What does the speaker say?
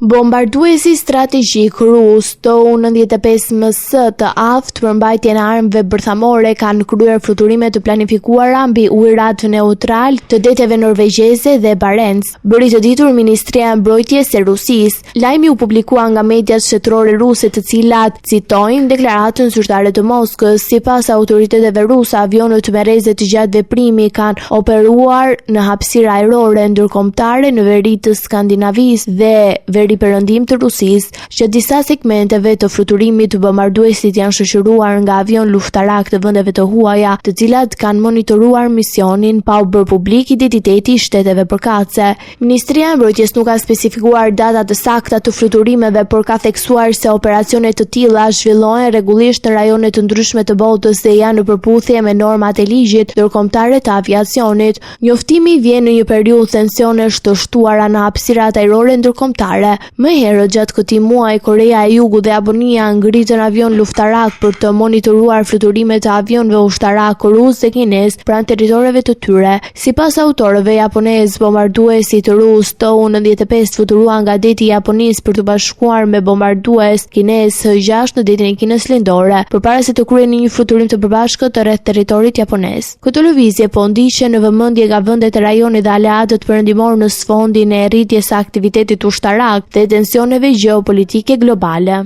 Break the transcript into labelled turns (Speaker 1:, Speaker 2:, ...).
Speaker 1: Bombarduesi strategjik rus Tu-95 MS të aftë për mbajtjen e armëve bërthamore kanë kryer fluturime të planifikuara mbi ujërat neutral të deteve norvegjeze dhe Barents, bëri të ditur Ministria e Mbrojtjes e Rusisë. Lajmi u publikua nga mediat shtetërore ruse, të cilat citojnë deklaratën zyrtare të Moskës. Sipas autoriteteve ruse, avionët merreze të gjatë veprimi kanë operuar në hapësirë ajrore ndërkombëtare në veri të Skandinavisë dhe veri perëndim të Rusisë, që disa segmenteve të fluturimit të bombarduesit janë shoqëruar nga avion luftarak të vendeve të huaja, të cilat kanë monitoruar misionin pa u bërë publik identiteti i shteteve përkatëse. Ministria e Mbrojtjes nuk ka specifikuar data të sakta të fluturimeve, por ka theksuar se operacione të tilla zhvillohen rregullisht në rajone të ndryshme të botës dhe janë në përputhje me normat e ligjit ndërkombëtar të aviacionit. Njoftimi vjen në një periudhë tensionesh të shtuara në hapësirat ajrore ndërkombëtare. Më herët gjatë këtij muaji, Korea e Jugut dhe Japonia ngritën avion luftarak për të monitoruar fluturimet e avionëve ushtarak rus dhe kinez pranë territoreve të tyre. Sipas autorëve japonez, bombarduesit rus Tu-95 fluturua nga deti i Japonisë për të bashkuar me bombardues kinez H-6 në detin e Kinës Lindore, përpara se të kryejnë një fluturim të përbashkët rreth territorit japonez. Këtë lëvizje po ndiqen në vëmendje nga vendet e rajonit dhe aleatët perëndimor në sfondin e rritjes së aktivitetit ushtarak dhe tensioneve gjeopolitike globale.